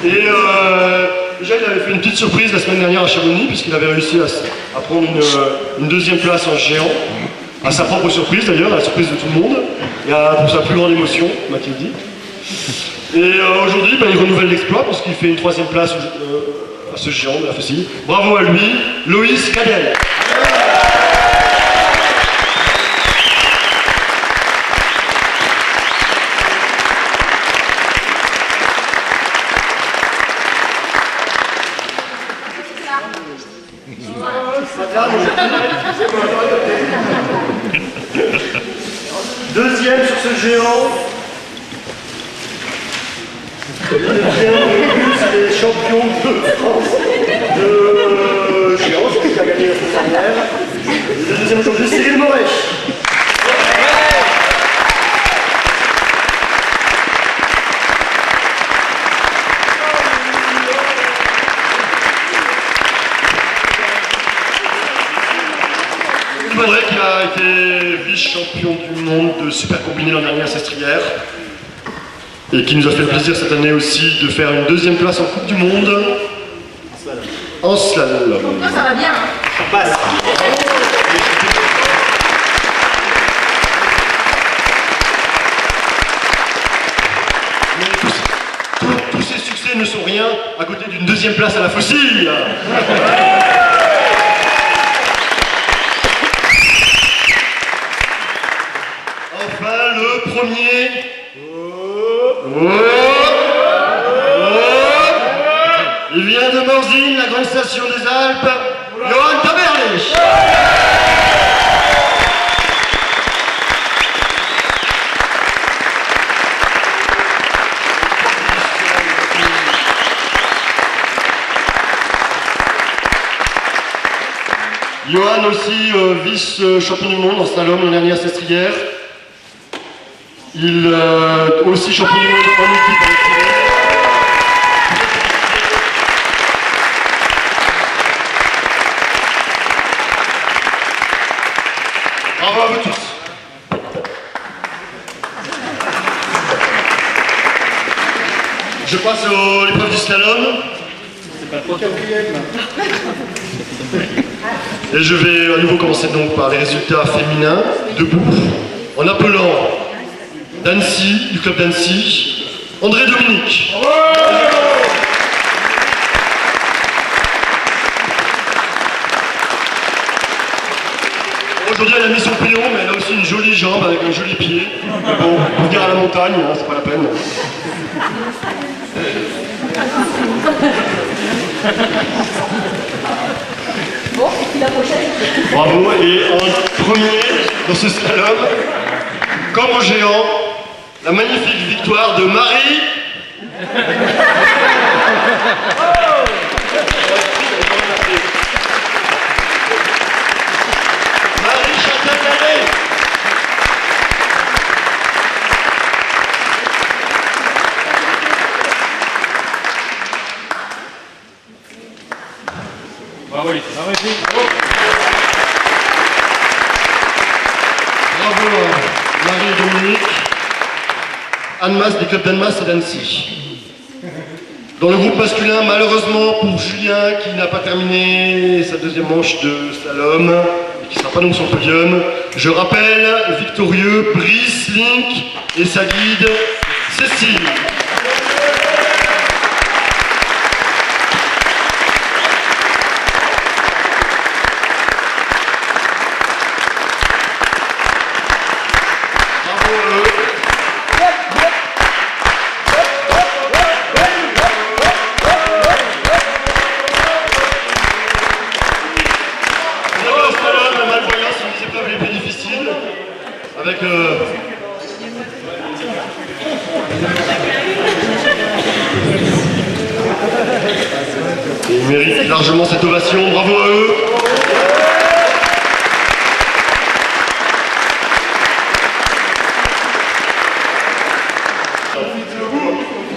Déjà, il avait fait une petite surprise la semaine dernière à Chamonix, puisqu'il avait réussi à prendre une deuxième place en géant, à sa propre surprise d'ailleurs, à la surprise de tout le monde, et pour sa plus grande émotion, m'a-t-il dit. Et aujourd'hui, il renouvelle l'exploit, puisqu'il fait une troisième place à ce géant de la faucille. Bravo à lui, Loïs Cadel. Deuxième sur ce géant. Il devient les champions de France de géant, c'est qui a gagné la semaine dernière. Le deuxième aujourd'hui, Cyril Moret. Moret qui a été vice-champion du monde de super combiné l'an dernier à Sestrières et qui nous a fait le plaisir cette année aussi de faire une deuxième place en Coupe du Monde en slalom. Pourquoi ça va bien hein? Ça passe. Mais tous ces succès ne sont rien à côté d'une deuxième place à la faucille. Le premier. Il vient de Morzine, la grande station des Alpes, Johan Taberlich. Johan aussi vice-champion du monde en slalom l'an dernier à Sestrières. Il aussi champion du monde en équipe avec Cyril. Bravo à vous tous. Je passe à l'épreuve du slalom. C'est pas trop quatrième. Et je vais à nouveau commencer donc par les résultats féminins, debout, en appelant d'Annecy, du club d'Annecy, André Dominique. Aujourd'hui elle a mis son péon, mais elle a aussi une jolie jambe avec un joli pied. Mais bon, pour venir à la montagne, hein, c'est pas la peine. Bon, et la prochaine. Bravo, et en premier dans ce slalom, comme au géant, la magnifique victoire de Marie. Marie Châtelain-Lallet. Bravo, Bravo Marie et Dominique. Annemasse des clubs d'Annemasse et d'Annecy. Dans le groupe masculin, malheureusement pour Julien qui n'a pas terminé sa deuxième manche de slalom et qui ne sera pas donc sur le podium, je rappelle victorieux Brice Link et sa guide Cécile. Avec ils méritent largement cette ovation, bravo à eux.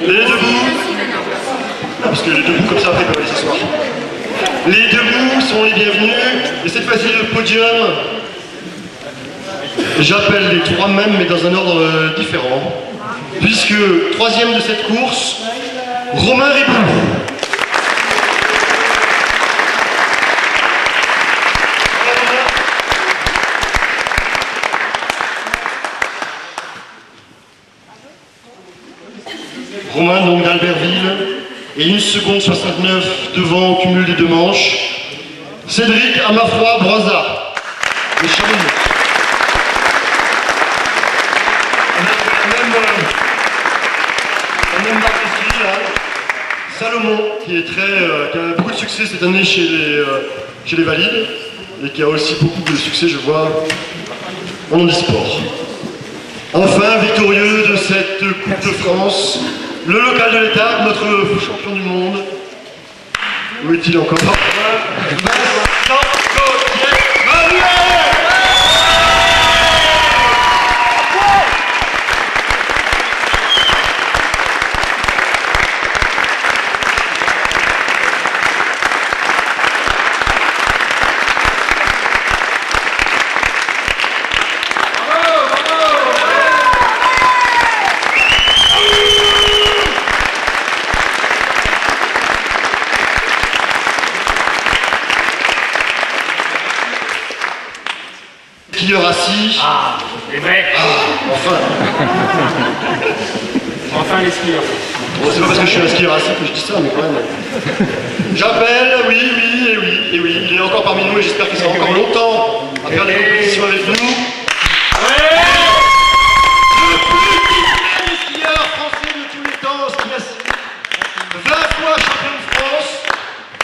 Les debout, parce que les debout comme ça après ils peuvent aller s'asseoir. Les debout sont les bienvenus, et cette fois-ci le podium. J'appelle les trois mêmes mais dans un ordre différent, puisque troisième de cette course, Romain Ribou. Romain donc d'Albertville, et 1 seconde 69 devant au cumul des 2 manches. Cédric, à ma foi, Broza, de Chamonix. La même marque aussi, là. Salomon, qui a beaucoup de succès cette année chez les valides, et qui a aussi beaucoup de succès, je vois, en handisport. Enfin, victorieux de cette Coupe de France, le local de l'État, notre champion du monde. Où est-il encore? Vincent Gauthier-Manuel. Skieur assis. Ah, les vrais. Ah, enfin. Enfin les skieurs. Bon, c'est pas parce que je suis un skieur assis que je dis ça, mais quand même. J'appelle, oui, il est encore parmi nous et j'espère qu'il sera encore longtemps à faire des compétitions avec nous. Ouais, le plus titulaire skieur français de tous les temps, ski assis. 20 fois champion de France,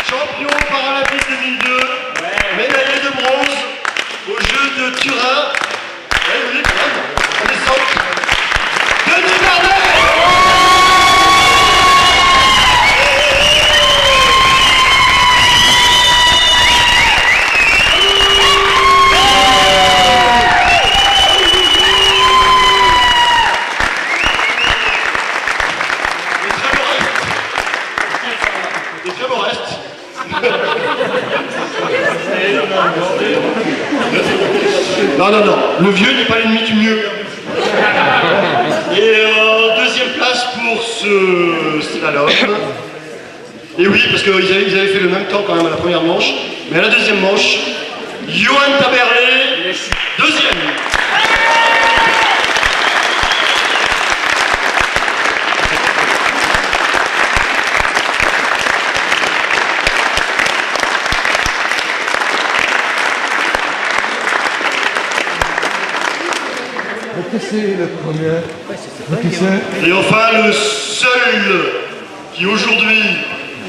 champion paralympique 2002, médaillé de bronze aux Jeux de Turin. Oui, quand même, en descente. Denis Bardet. Des très beaux restes. Non, le vieux n'est pas l'ennemi du mieux. Et en 2e place pour ce slalom. Et oui, parce qu'ils avaient fait le même temps quand même à la première manche, mais à la 2e manche, Johan Taberlet, 2e. C'est le premier. Et enfin, le seul qui aujourd'hui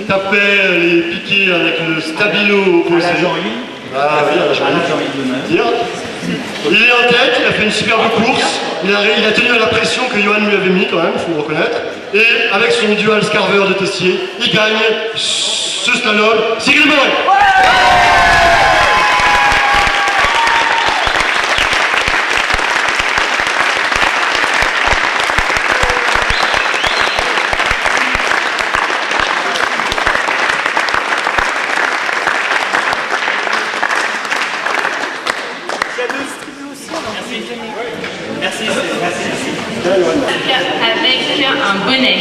tapait les piquets avec le stabilo opposé. Ah oui, à la Jean-Yves. Il est en tête, il a fait une superbe course. Il a tenu à la pression que Johan lui avait mis quand même, il faut le reconnaître. Et avec son dual scarver de Tessier, il gagne ce slalom. Sigrid Moret. Avec un bonnet.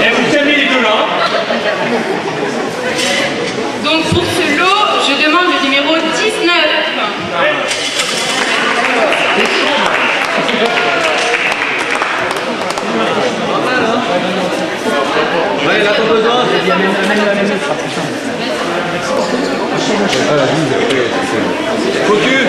Et vous savez les deux là. Donc pour ce lot, je demande le numéro 19. Ouais, là, pas besoin, c'est bien, même sera plus simple. Focus.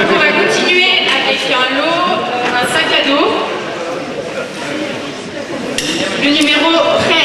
On va continuer avec un lot, un sac à dos. Le numéro 13.